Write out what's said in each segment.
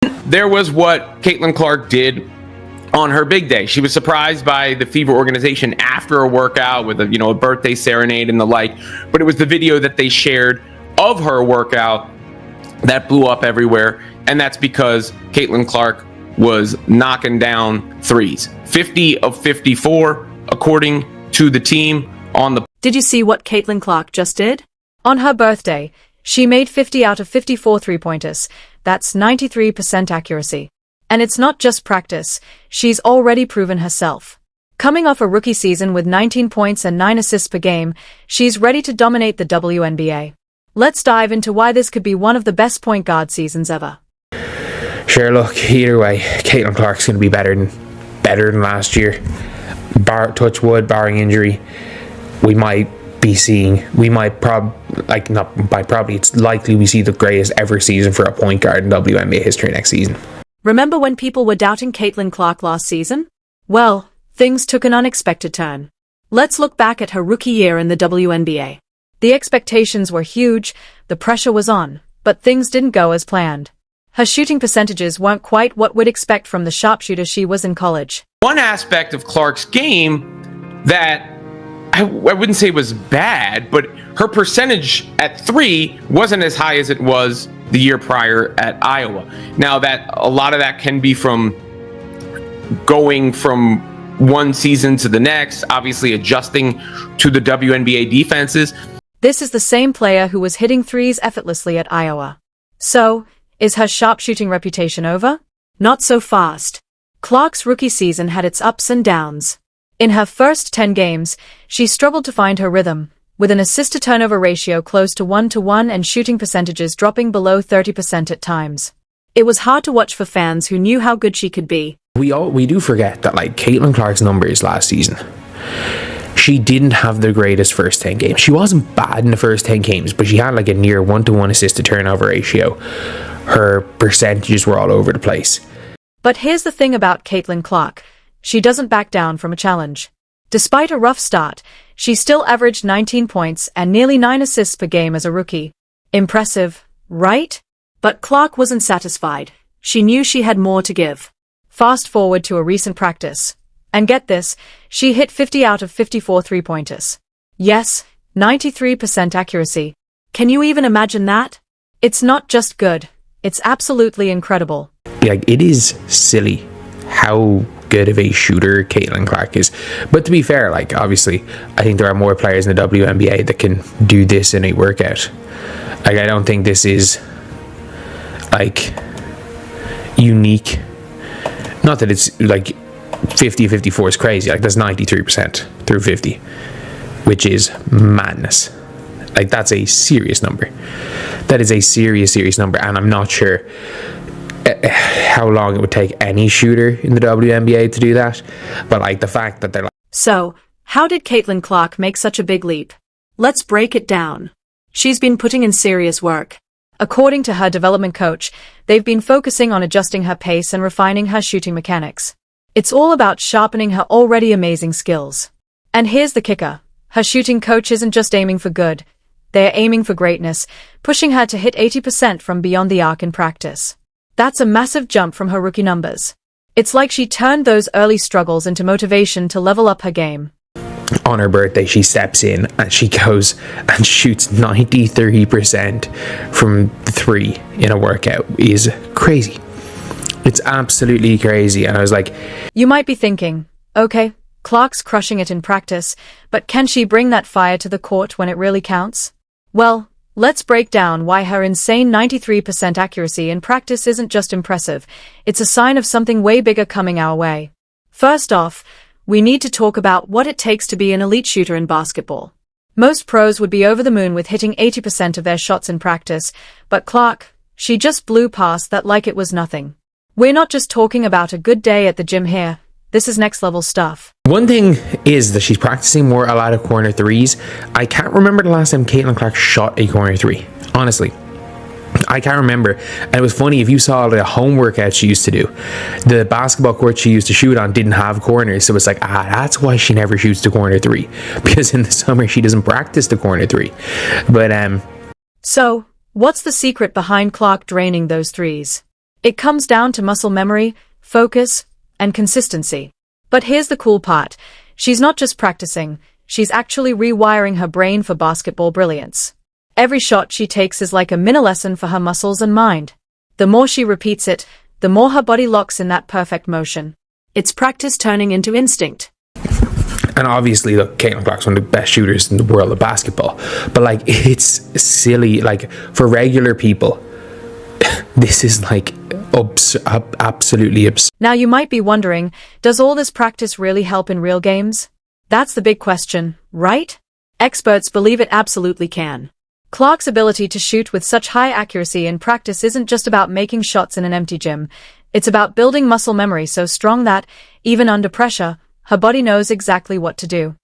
There was what Caitlin Clark did on her big day. She was surprised by the Fever organization after a workout with a birthday serenade and the like, but it was the video that they shared of her workout that blew up everywhere, and that's because Caitlin Clark was knocking down threes. 50 of 54, according to the team on the... Did you see what Caitlin Clark just did? On her birthday, she made 50 out of 54 three-pointers. That's 93% accuracy. And it's not just practice, she's already proven herself. Coming off a rookie season with 19 points and 9 assists per game, she's ready to dominate the WNBA. Let's dive into why this could be one of the best point guard seasons ever. Sure, look, either way, Caitlin Clark's going to be better than last year. Touch wood, barring injury, it's likely we see the greatest ever season for a point guard in WNBA history next season. Remember when people were doubting Caitlin Clark last season? Well, things took an unexpected turn. Let's look back at her rookie year in the WNBA. The expectations were huge, the pressure was on, but things didn't go as planned. Her shooting percentages weren't quite what we'd expect from the sharpshooter she was in college. One aspect of Clark's game that I wouldn't say was bad, but her percentage at three wasn't as high as it was the year prior at Iowa. Now, that a lot of that can be from going from one season to the next, obviously adjusting to the WNBA defenses. This is the same player who was hitting threes effortlessly at Iowa. So, is her sharpshooting reputation over? Not so fast. Clark's rookie season had its ups and downs. In her first 10 games, she struggled to find her rhythm, with an assist-to-turnover ratio close to 1-to-1 and shooting percentages dropping below 30% at times. It was hard to watch for fans who knew how good she could be. We do forget that, Caitlin Clark's numbers last season, she didn't have the greatest first 10 games. She wasn't bad in the first 10 games, but she had a near 1-to-1 assist-to-turnover ratio. Her percentages were all over the place. But here's the thing about Caitlin Clark. She doesn't back down from a challenge. Despite a rough start, she still averaged 19 points and nearly 9 assists per game as a rookie. Impressive, right? But Clark wasn't satisfied. She knew she had more to give. Fast forward to a recent practice. And get this, she hit 50 out of 54 three-pointers. Yes, 93% accuracy. Can you even imagine that? It's not just good, it's absolutely incredible. It is silly how good of a shooter Caitlin Clark is. But to be fair, obviously, I think there are more players in the WNBA that can do this in a workout. I don't think this is, unique. Not that it's, 50-54 is crazy. That's 93% through 50, which is madness. That's a serious number. That is a serious number, and I'm not sure how long it would take any shooter in the WNBA to do that, but the fact that they're So, how did Caitlin Clark make such a big leap? Let's break it down. She's been putting in serious work. According to her development coach, they've been focusing on adjusting her pace and refining her shooting mechanics. It's all about sharpening her already amazing skills. And here's the kicker. Her shooting coach isn't just aiming for good. They're aiming for greatness, pushing her to hit 80% from beyond the arc in practice. That's a massive jump from her rookie numbers. It's like she turned those early struggles into motivation to level up her game. On her birthday, she steps in and she goes and shoots 93% from 3 in a workout. Is crazy. It's absolutely crazy. And I was like, you might be thinking, okay, Clark's crushing it in practice, but can she bring that fire to the court when it really counts? Well, let's break down why her insane 93% accuracy in practice isn't just impressive, it's a sign of something way bigger coming our way. First off, we need to talk about what it takes to be an elite shooter in basketball. Most pros would be over the moon with hitting 80% of their shots in practice, but Clark, she just blew past that like it was nothing. We're not just talking about a good day at the gym here. This is next level stuff. One thing is that she's practicing more a lot of corner threes. I can't remember the last time Caitlin Clark shot a corner three. Honestly, I can't remember. And it was funny, if you saw the home workout she used to do, the basketball court she used to shoot on didn't have corners. So it's that's why she never shoots the corner three. Because in the summer she doesn't practice the corner three. But So, what's the secret behind Clark draining those threes? It comes down to muscle memory, focus, and consistency. But here's the cool part. She's not just practicing, she's actually rewiring her brain for basketball brilliance. Every shot she takes is like a mini lesson for her muscles and mind. The more she repeats it, the more her body locks in that perfect motion. It's practice turning into instinct. And obviously, look, Caitlin Clark's one of the best shooters in the world of basketball. But, like, it's silly. Like, for regular people, this is, like, absolutely absurd. Now you might be wondering, does all this practice really help in real games? That's the big question, right? Experts believe it absolutely can. Clark's ability to shoot with such high accuracy in practice isn't just about making shots in an empty gym. It's about building muscle memory so strong that, even under pressure, her body knows exactly what to do.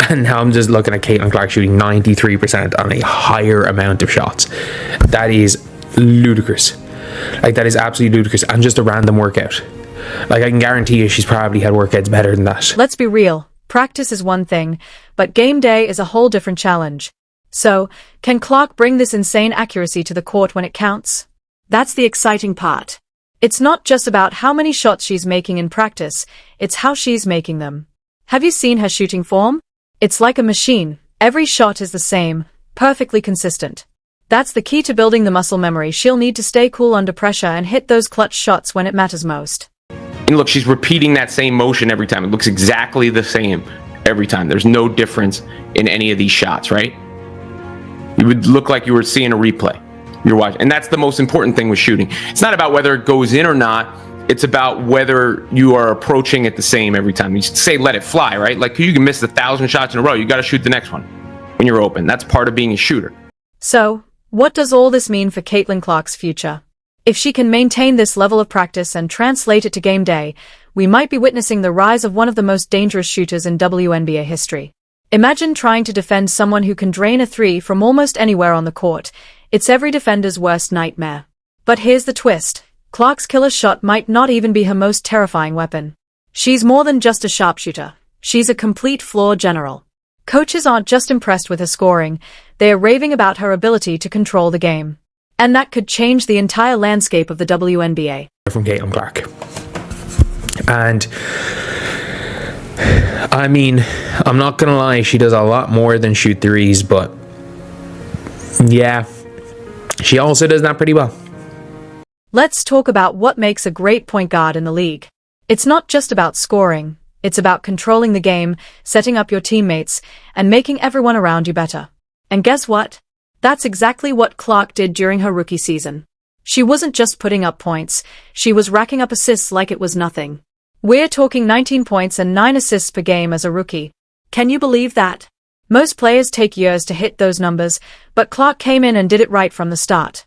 And now I'm just looking at Caitlin Clark shooting 93% on a higher amount of shots. That is ludicrous. Like, that is absolutely ludicrous. And just a random workout. Like, I can guarantee you she's probably had workouts better than that. Let's be real. Practice is one thing, but game day is a whole different challenge. So, can Clark bring this insane accuracy to the court when it counts? That's the exciting part. It's not just about how many shots she's making in practice, it's how she's making them. Have you seen her shooting form? It's like a machine. Every shot is the same, perfectly consistent. That's the key to building the muscle memory she'll need to stay cool under pressure and hit those clutch shots when it matters most. And look, she's repeating that same motion every time. It looks exactly the same every time. There's no difference in any of these shots, right? It would look like you were seeing a replay. You're watching. And that's the most important thing with shooting. It's not about whether it goes in or not. It's about whether you are approaching it the same every time. You say let it fly, right? Like, you can miss 1,000 shots in a row. You got to shoot the next one when you're open. That's part of being a shooter. So, what does all this mean for Caitlin Clark's future? If she can maintain this level of practice and translate it to game day, we might be witnessing the rise of one of the most dangerous shooters in WNBA history. Imagine trying to defend someone who can drain a three from almost anywhere on the court. It's every defender's worst nightmare. But here's the twist. Clark's killer shot might not even be her most terrifying weapon. She's more than just a sharpshooter. She's a complete floor general. Coaches aren't just impressed with her scoring, they are raving about her ability to control the game. And that could change the entire landscape of the WNBA. From Caitlin Clark. And I mean, I'm not gonna lie, she does a lot more than shoot threes, but yeah, she also does that pretty well. Let's talk about what makes a great point guard in the league. It's not just about scoring, it's about controlling the game, setting up your teammates, and making everyone around you better. And guess what? That's exactly what Clark did during her rookie season. She wasn't just putting up points, she was racking up assists like it was nothing. We're talking 19 points and 9 assists per game as a rookie. Can you believe that? Most players take years to hit those numbers, but Clark came in and did it right from the start.